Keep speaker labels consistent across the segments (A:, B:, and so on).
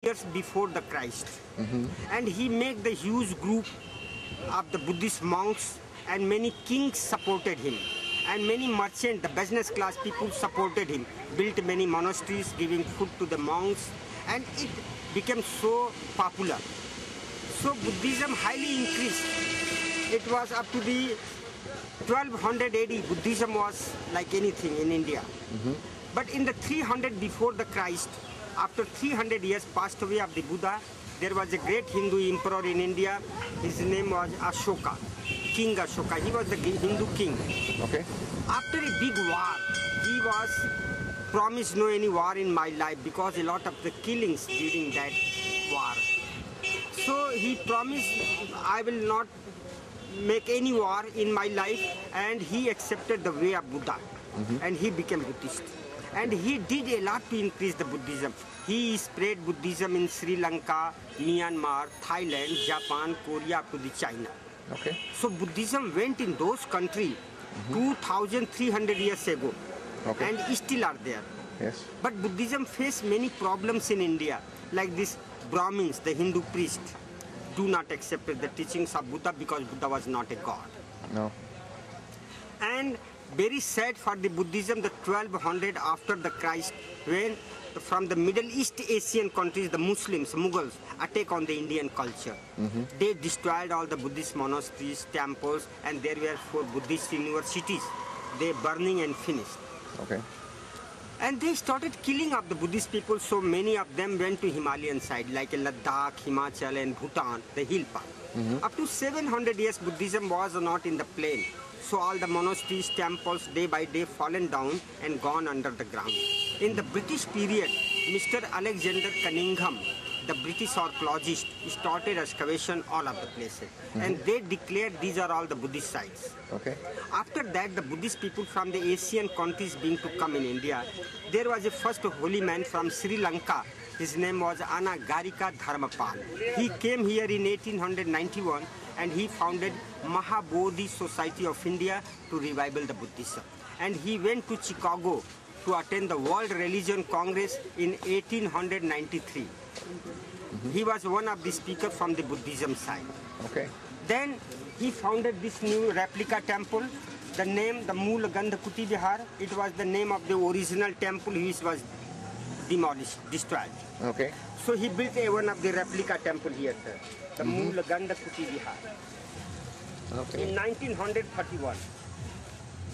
A: years before the Christ. And he made the huge group of the Buddhist monks, and many kings supported him. And many merchants, the business class people supported him, built many monasteries, giving food to the monks, and it became so popular. So Buddhism highly increased. It was up to the 1200 AD, Buddhism was like anything in India. But in the 300 before the Christ, after 300 years passed away of the Buddha, there was a great Hindu emperor in India. His name was Ashoka, King Ashoka. He was the Hindu king.
B: Okay.
A: After a big war, he was promised no any war in my life because a lot of the killings during that war. So he promised, I will not make any war in my life, and he accepted the way of Buddha, and he became Buddhist. And he did a lot to increase the Buddhism. He spread Buddhism in Sri Lanka, Myanmar, Thailand, Japan, Korea, up to the China.
B: Okay.
A: So Buddhism went in those countries 2,300 years ago,
B: Okay.
A: and still are there.
B: Yes.
A: But Buddhism faced many problems in India, like this Brahmins, the Hindu priests, do not accept the teachings of Buddha because Buddha was not a god.
B: No.
A: And very sad for the Buddhism, the 1200 after the Christ, when from the Middle East Asian countries, the Muslims, Mughals, attack on the Indian culture. They destroyed all the Buddhist monasteries, temples, and there were 4 Buddhist universities. They burning and finished.
B: Okay.
A: And they started killing of the Buddhist people, so many of them went to Himalayan side, like Ladakh, Himachal and Bhutan, the hill part. Up to 700 years, Buddhism was not in the plain. So all the monasteries, temples, day by day fallen down and gone under the ground. In the British period, Mr. Alexander Cunningham, the British archaeologist, started excavation all of the places. And they declared these are all the Buddhist sites.
B: Okay.
A: After that, the Buddhist people from the Asian countries being to come in India, there was a first holy man from Sri Lanka. His name was Anagarika Dharmapal. He came here in 1891 and he founded Mahabodhi Society of India to revival the Buddhism. And he went to Chicago to attend the World Religion Congress in 1893. He was one of the speakers from the Buddhism side.
B: Okay.
A: Then he founded this new replica temple. The name, the Moola Gandhakuti Vihar, it was the name of the original temple which was demolished, destroyed.
B: Okay.
A: So he built one of the replica temple here, sir. The Moola Gandhakuti Vihar.
B: Okay.
A: In 1931.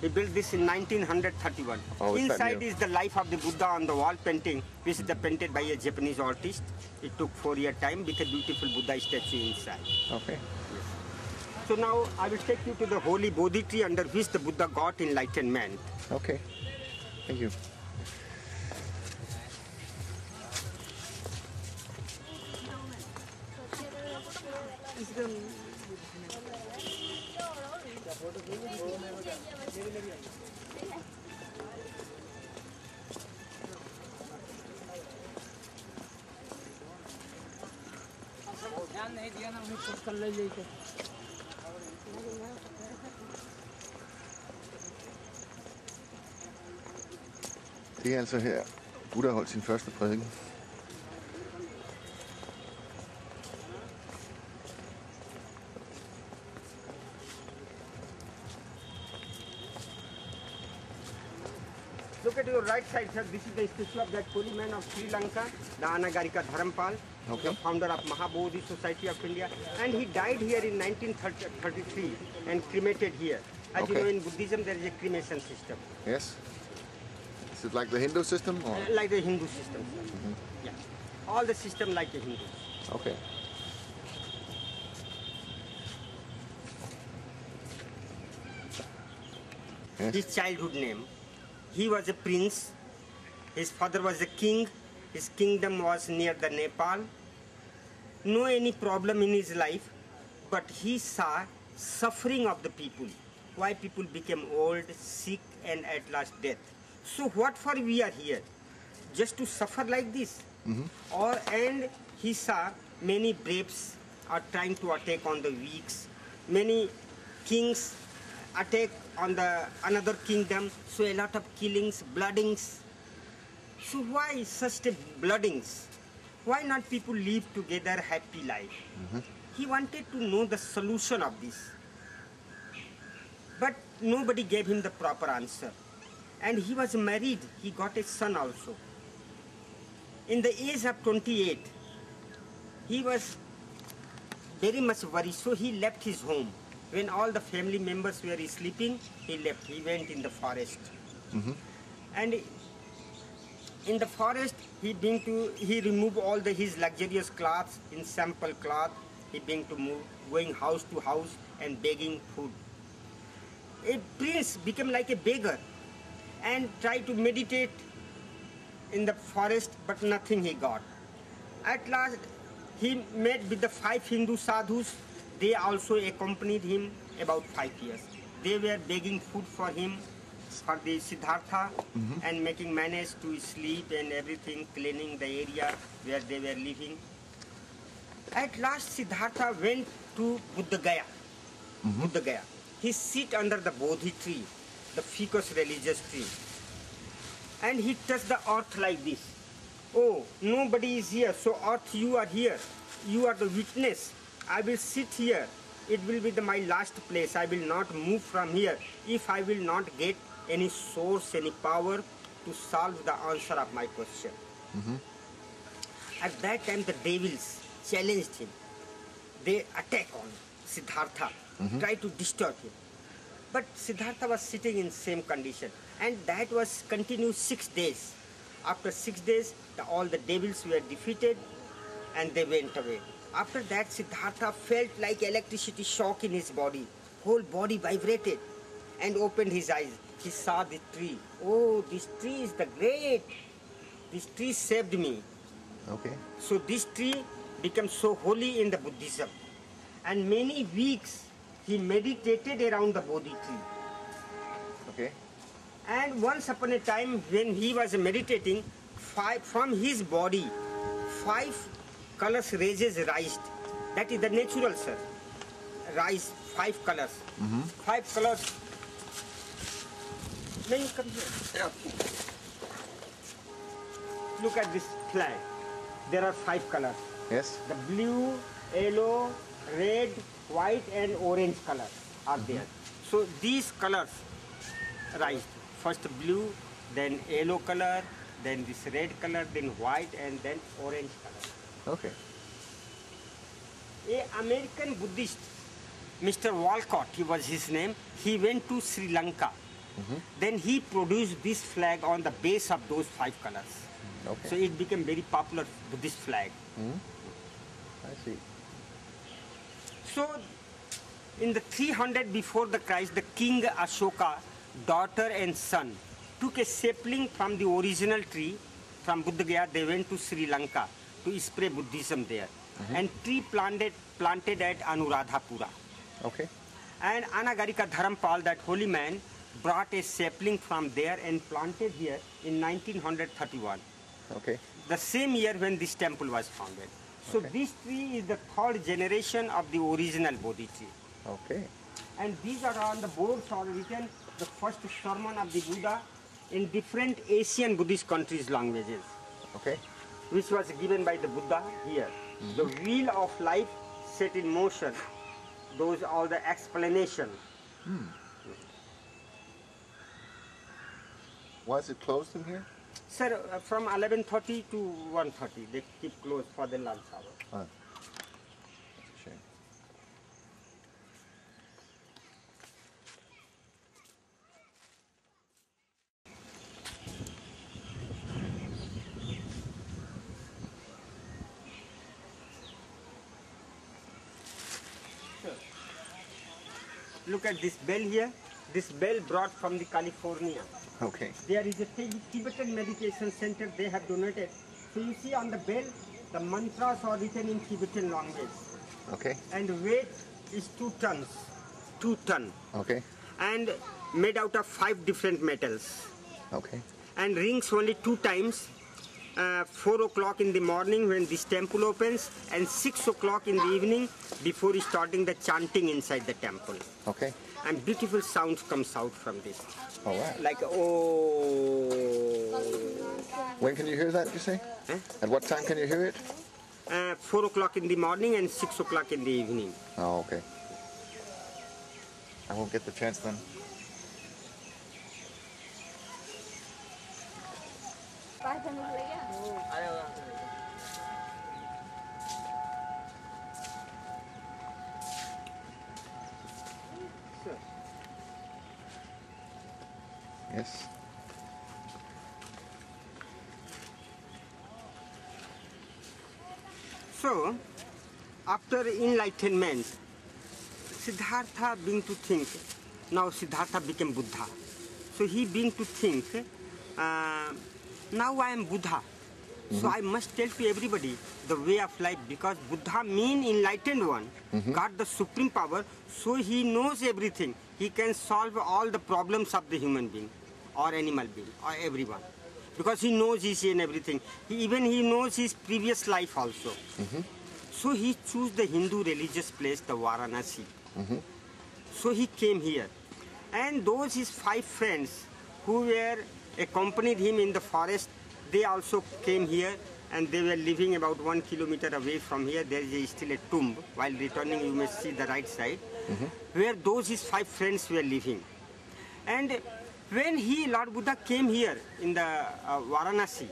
A: He built this in 1931.
B: Oh, is that
A: Inside
B: new?
A: is the life of the Buddha on the wall painting, which is painted by a Japanese artist. It took 4-year time with a beautiful Buddha statue inside.
B: Okay.
A: So now I will take you to the holy Bodhi tree under which the Buddha got enlightenment.
B: Okay. Thank you.
C: ध्यान नहीं दिया ना, उन्हें कर ले लेके
B: Det er altså her, Buddha holdt sin første prædiken.
A: Look at your right side, sir. This is the statue of that holy man of Sri Lanka, the Anagarika Dharmapal,
B: Okay.
A: the founder of Mahabodhi Society of India. And he died here in 1933 and cremated here. As you
B: Okay.
A: know, in Buddhism, there is a cremation system,
B: Yes. Is it like the Hindu system? Or?
A: like the Hindu system, sir. Yeah. All the system like the Hindus.
B: Okay. Yes.
A: His childhood name. He was a prince. His father was a king. His kingdom was near the Nepal. No any problem in his life, but he saw suffering of the people. Why people became old, sick, and at last death. So what for we are here? Just to suffer like this? And he saw many braves are trying to attack on the weaks. Many kings attack on the another kingdom. So a lot of killings, bloodings. So why such a bloodings? why not people live together happy life? He wanted to know the solution of this. But nobody gave him the proper answer. And he was married. He got a son also. In the age of 28, he was very much worried, so he left his home. When all the family members were sleeping, he left. He went in the forest. And in the forest, he removed all his luxurious clothes in sample cloth. He began to move, going house to house and begging food. A prince became like a beggar and tried to meditate in the forest, but nothing he got. At last, he met with the 5 Hindu sadhus. They also accompanied him about 5 years. They were begging food for him, for the Siddhartha, and making manage to sleep and everything, cleaning the area where they were living. At last, Siddhartha went to Buddha Gaya. Buddha Gaya. He sit under the Bodhi tree, the ficus religious tree. And he touched the earth like this. Oh, nobody is here, so earth, you are here. You are the witness. I will sit here. It will be my last place. I will not move from here if I will not get any source, any power to solve the answer of my question. At that time, the devils challenged him. They attacked on Siddhartha, tried to disturb him. But Siddhartha was sitting in same condition. And that was continued 6 days. After 6 days, all the devils were defeated and they went away. After that, Siddhartha felt like electricity shock in his body. Whole body vibrated and opened his eyes. He saw the tree. Oh, this tree is the great. This tree saved me.
B: Okay.
A: So this tree became so holy in the Buddhism. And many weeks he meditated around the Bodhi tree.
B: Okay.
A: And once upon a time when he was meditating, from his body, 5 colors rays rised. That is the natural, sir. Rise, 5 colors. 5 colors. May you come here? Look at this flag. There are 5 colors.
B: Yes.
A: The blue, yellow, red, white and orange color are there. So these colors rise. First blue, then yellow color, then this red color, then white and then orange color.
B: Okay.
A: A American Buddhist, Mr. Walcott, he was his name, he went to Sri Lanka. Then he produced this flag on the base of those 5 colors.
B: Okay.
A: So it became very popular Buddhist flag.
B: I see.
A: So, in the 300 before the Christ, the king Ashoka, daughter and son, took a sapling from the original tree from Buddha Gaya. They went to Sri Lanka to spread Buddhism there. And tree planted at Anuradhapura.
B: Okay.
A: And Anagarika Dharampal, that holy man, brought a sapling from there and planted here in 1931.
B: Okay.
A: The same year when this temple was founded. So
B: Okay.
A: this tree is the 3rd generation of the original Bodhi tree.
B: Okay.
A: And these are on the boards are written the first sermon of the Buddha in different Asian Buddhist countries' languages,
B: Okay.
A: which was given by the Buddha here. The wheel of life set in motion. Those are the explanation.
B: Why is it closed in here?
A: Sir, from 11:30 to 1:30, they keep closed for the lunch hour.
B: That's a shame.
A: Look at this bell here. This bell brought from the California.
B: Okay.
A: There is a Tibetan meditation center they have donated. So you see on the bell, the mantras are written in Tibetan language.
B: Okay.
A: And weight is 2 tons. 2 ton.
B: Okay.
A: And made out of 5 different metals.
B: Okay.
A: And rings only 2 times. 4 o'clock in the morning when this temple opens and 6 o'clock in the evening before starting the chanting inside the temple.
B: Okay.
A: And beautiful sounds comes out from this.
B: All right.
A: Like, oh.
B: When can you hear that, you say?
A: Eh?
B: At what time can you hear it?
A: 4 o'clock in the morning and 6 o'clock in the evening.
B: Oh, okay. I won't get the chance then. Yes.
A: So, after enlightenment, Siddhartha began to think. Now Siddhartha became Buddha. So he began to think, now I am Buddha. So I must tell to everybody the way of life, because Buddha means enlightened one, got the supreme power, so he knows everything. He can solve all the problems of the human being or animal being or everyone. Because he knows each and everything. Even he knows his previous life also. So he chose the Hindu religious place, the Varanasi. So he came here. And those his 5 friends who were accompanied him in the forest, they also came here, and they were living about 1 kilometer away from here. There is still a tomb. While returning, you may see the right side, where those his 5 friends were living. And when Lord Buddha came here in the Varanasi,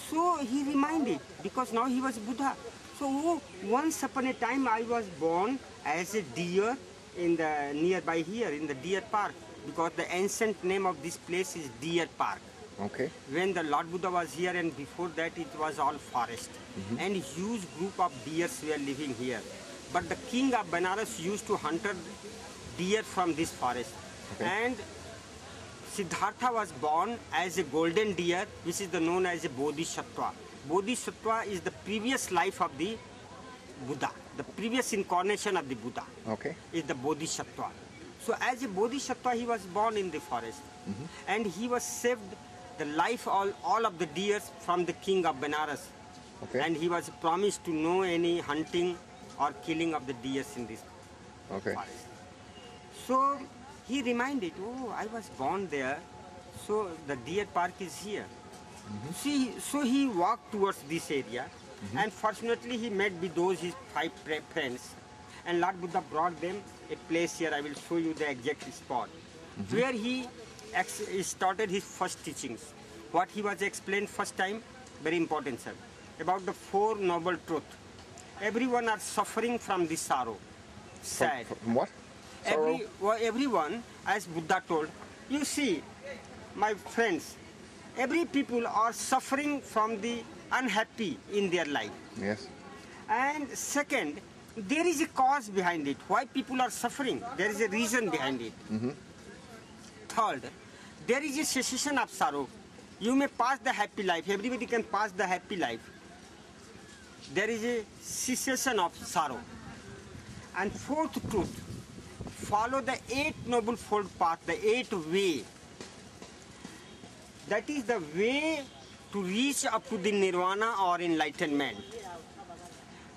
A: so he reminded, because now he was Buddha. So once upon a time I was born as a deer in the nearby here in the Deer Park, because the ancient name of this place is Deer Park.
B: Okay.
A: When the Lord Buddha was here, and before that it was all forest, and huge group of deers were living here. But the king of Benares used to hunt deer from this forest.
B: Okay.
A: And Siddhartha was born as a golden deer, which is known as a Bodhisattva. Bodhisattva is the previous life of the Buddha, the previous incarnation of the Buddha.
B: Okay.
A: Is the Bodhisattva. So as a Bodhisattva, he was born in the forest, and he was saved the life all of the deers from the king of Benares.
B: Okay.
A: And he was promised to know any hunting or killing of the deers in this
B: Okay.
A: forest. So he reminded, oh, I was born there, so the deer park is here. So he walked towards this area, and fortunately he met with those his 5 friends, and Lord Buddha brought them a place here. I will show you the exact spot where he started his first teachings. What he was explained first time, very important, sir, about the 4 noble truths. Everyone are suffering from this sorrow, sad.
B: From what? Sorrow?
A: Everyone, as Buddha told, you see, my friends, every people are suffering from the unhappy in their life.
B: Yes.
A: And second, there is a cause behind it. Why people are suffering? There is a reason behind it. Third, there is a cessation of sorrow. You may pass the happy life. Everybody can pass the happy life. There is a cessation of sorrow. And fourth truth, follow the 8 noble fold path, the 8 way. That is the way to reach up to the nirvana or enlightenment.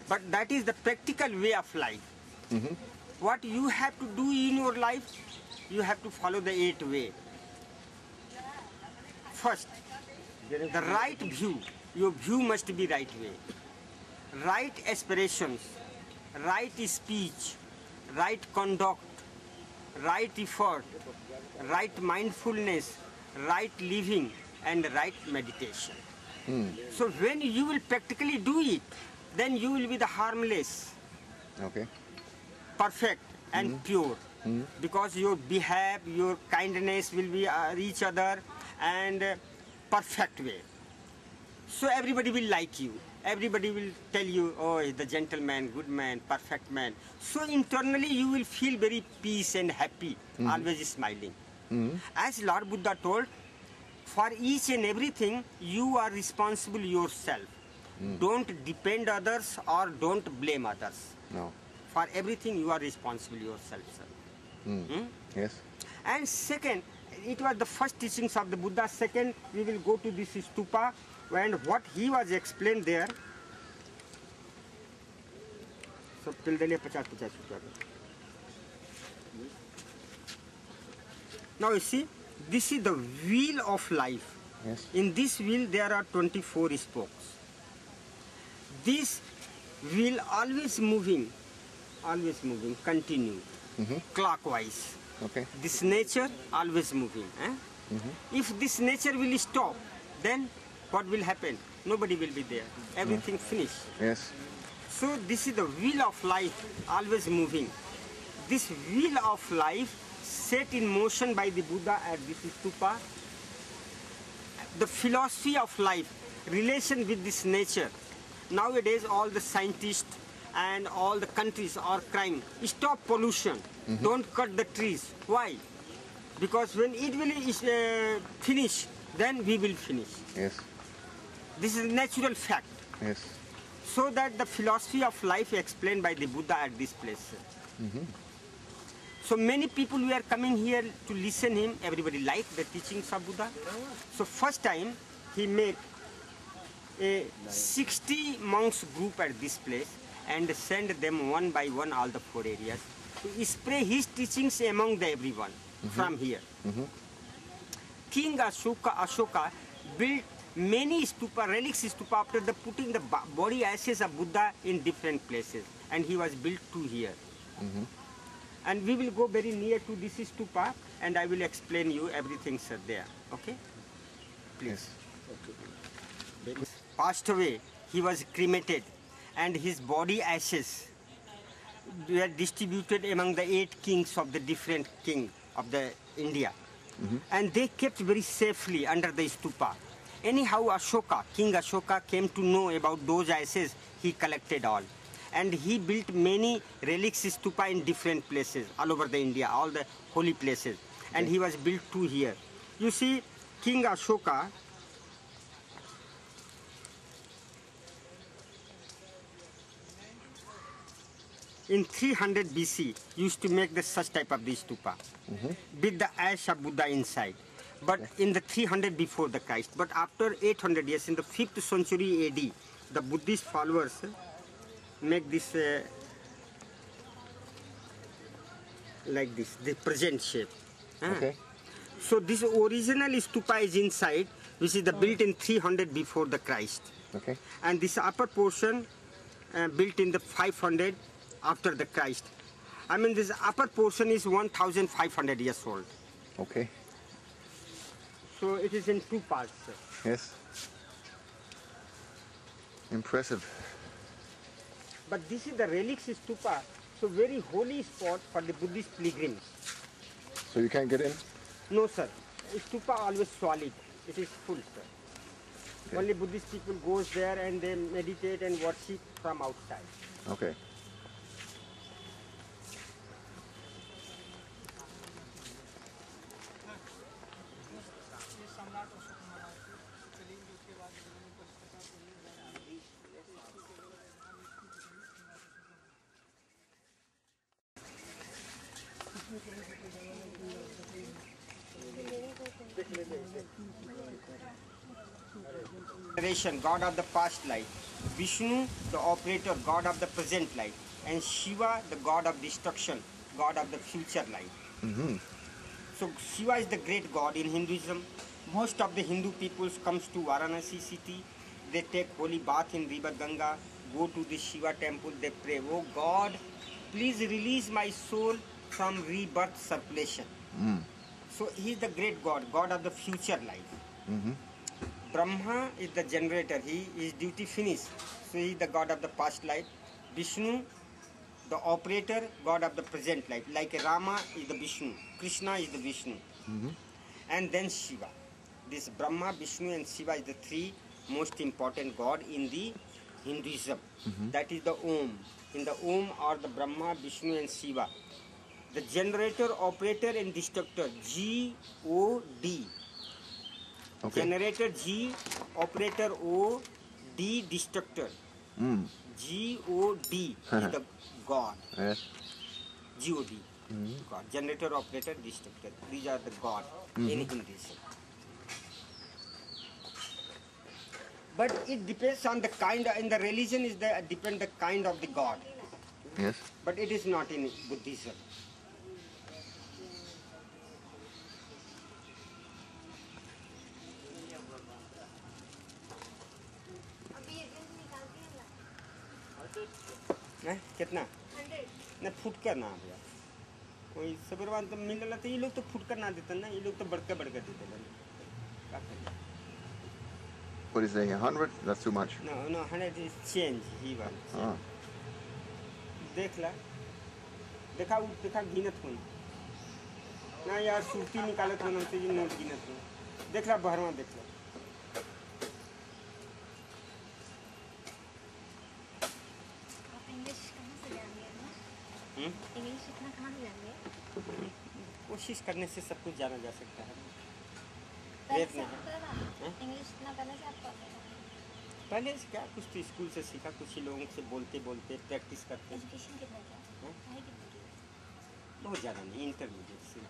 A: But that is the practical way of life. What you have to do in your life, you have to follow the 8 way. First, the right view. Your view must be right way. Right aspirations, right speech, right conduct, right effort, right mindfulness, right living, and right meditation. So when you will practically do it, then you will be the harmless,
B: Okay.
A: perfect, and pure. Because your behave, your kindness will be each other and perfect way. So everybody will like you. Everybody will tell you, oh, he's the gentleman, good man, perfect man. So internally you will feel very peace and happy, always smiling. As Lord Buddha told, for each and everything, you are responsible yourself. Don't depend others or don't blame others.
B: No.
A: For everything, you are responsible yourself, sir.
B: Yes.
A: And second, it was the first teachings of the Buddha. Second, we will go to this stupa, and what he was explained there. So, now you see, this is the wheel of life.
B: Yes.
A: In this wheel there are 24 spokes. This wheel always moving, continue, clockwise.
B: Okay.
A: This nature always moving. If this nature will stop, then what will happen? Nobody will be there. Everything finished.
B: Yes.
A: So this is the wheel of life, always moving. This wheel of life set in motion by the Buddha at this stupa. The philosophy of life, relation with this nature. Nowadays all the scientists and all the countries are crying, stop pollution, don't cut the trees. Why? Because when it will finish, then we will finish.
B: Yes.
A: This is a natural fact.
B: Yes.
A: So that the philosophy of life explained by the Buddha at this place. So many people were coming here to listen him. Everybody liked the teachings of Buddha. So first time he made a 60 monks group at this place and send them one by one all the 4 areas to spread his teachings among the everyone from here. King Ashoka built many stupa, relics stupa after the putting the body ashes of Buddha in different places, and he was built 2 here. And we will go very near to this stupa and I will explain you everything sir there. Okay? Please. Passed away, he was cremated and his body ashes were distributed among the 8 kings of the different king of the India. And they kept very safely under the stupa. Anyhow, Ashoka, King Ashoka came to know about those ashes, he collected all. And he built many relics stupa in different places, all over the India, all the holy places. And he was built 2 here. You see, King Ashoka, in 300 BC, used to make such type of this stupa with the ash of Buddha inside. But in the 300 before the Christ, but after 800 years, in the 5th century AD, the Buddhist followers make this like this, the present shape.
B: Okay.
A: So this original stupa is inside, which is the built in 300 before the Christ.
B: Okay.
A: And this upper portion built in the 500 after the Christ. I mean, this upper portion is 1,500 years old.
B: Okay.
A: So it is in 2 parts.
B: Yes. Impressive.
A: But this is the relics stupa, so very holy spot for the Buddhist pilgrims.
B: So you can't get in?
A: No, sir. Stupa always solid. It is full, sir.
B: Okay.
A: Only Buddhist people goes there and they meditate and worship from outside.
B: Okay.
A: God of the past life, Vishnu, the operator, God of the present life, and Shiva, the God of destruction, God of the future life. So Shiva is the great God in Hinduism. Most of the Hindu peoples comes to Varanasi city. They take holy bath in river Ganga, go to the Shiva temple, they pray, oh God, please release my soul from rebirth circulation. So he is the great God, God of the future life. Brahma is the generator, his duty finished. So he is the God of the past life. Vishnu, the operator, God of the present life. Like Rama is the Vishnu, Krishna is the Vishnu. And then Shiva. This Brahma, Vishnu and Shiva is the 3 most important God in the Hinduism. That is the Om. In the Om are the Brahma, Vishnu and Shiva. The generator, operator and destructor, G-O-D.
B: Okay.
A: Generator G, operator O, D, destructor. G-O-D is the God.
B: Yes.
A: G-O-D. God. Generator, operator, destructor. These are the God in Hinduism. But it depends on the kind, in the religion is the depend the kind of the God.
B: Yes.
A: But it is not in Buddhism. हैं कितना ना फुटकर ना भैया कोई सबरवान तो मिलला तो ये लोग तो फुटकर ना देते ना ये लोग तो बढ़कर देते हैं क्या करें
B: What is it? 100? That's too much.
A: no 100 is change he wants
B: Ah.
A: देखा गिनत हो ना यार सूरती निकालत हो हमसे जी नोट गिनत हो देखला बहरवा देखला
D: आप इंग्लिश कहाँ से जान गए ना इंग्लिश इतना कहाँ से जान गए
A: कोशिश करने से सब कुछ जाना जा सकता है
D: पहले
A: प्रयत्न
D: से
A: है
D: आता था इंग्लिश इतना पहले से आपको आता था
A: पहले से क्या कुछ तो स्कूल से सीखा कुछ ही लोगों से बोलते प्रैक्टिस करते
D: एजुकेशन कितना किया पढ़ाई कितनी की
A: बहुत ज़्यादा नहीं इंटरमीडिएट से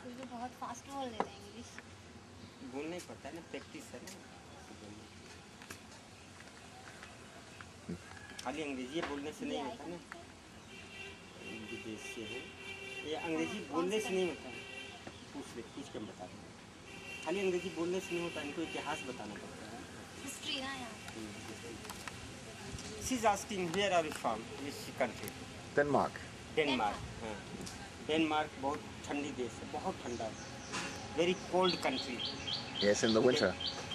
D: फिर भी बहुत फास्ट बोल देते हैं इंग्लिश
A: बोलना ही पड़ता है ना प्रैक्टिस है ना खाली अंग्रेजी बोलने से नहीं होता ना विदेश से है ये अंग्रेजी बोलने से नहीं होता पूछ के हम बता देंगे खाली अंग्रेजी बोलने से नहीं होता इनको इतिहास बताना पड़ता है
D: हिस्ट्री ना यहाँ
A: She's asking where are you from? Which country?
B: Denmark.
A: Denmark हाँ डेनमार्क बहुत ठंडी देश है बहुत ठंडा है very cold country
B: Yes, in the winter.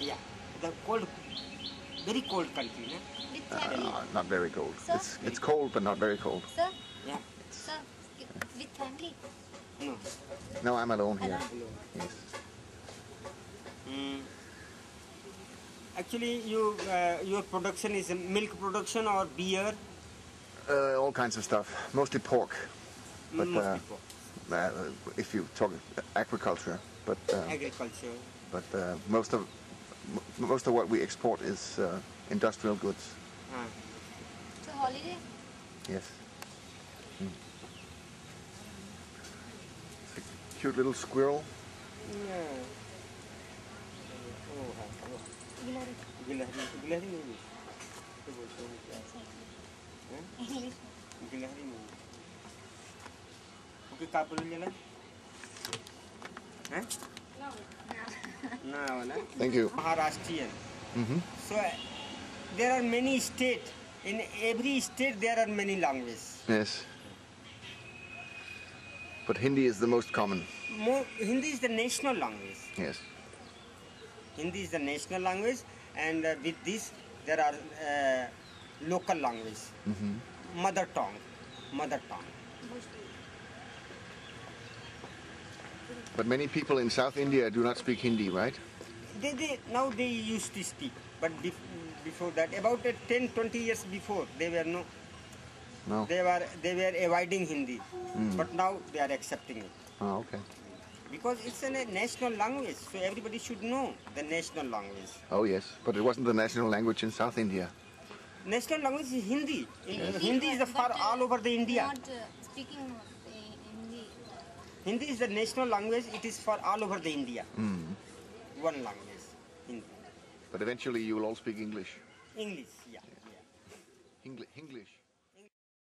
A: या the cold very cold country ना
D: with family
B: Not very cold.
D: Sir?
B: It's cold, but not very cold.
D: Sir
A: या
D: sir with family
A: no
B: No, I'm alone here.
D: Alone.
B: Yes.
A: Actually your production is milk production or beer
B: All kinds of stuff. Mostly pork. But
A: mostly for
B: if you talk agriculture, but
A: agriculture
B: most of what we export is industrial goods.
A: हाँ
D: तो holiday
B: Yes. It's a cute little squirrel.
D: गिलहरी
A: गिलहरी नहीं तो बोलते हैं क्या
D: English
A: गिलहरी नहीं ओके का बोल लेला हैं ना वाला
B: Thank you.
A: Maharashtrian
B: Mm-hmm.
A: so there are many states in every state there are many languages
B: Yes. But Hindi is the most common.
A: Hindi is the national language
B: Yes.
A: Hindi is the national language and with this there are local language mother tongue
B: But many people in South India do not speak Hindi, right?
A: now they used to speak but before that about 10-20 years before they were
B: No.
A: they were avoiding Hindi but now they are accepting it
B: Oh, okay.
A: because it's a national language so everybody should know the national language
B: Oh, yes. But it wasn't the national language in South India.
A: national language is Hindi Hindi is for all over the India
D: Not speaking Hindi.
A: Hindi is the national language it is for all over the India one language Hindi
B: But eventually you will all speak English.
A: English yeah
B: English.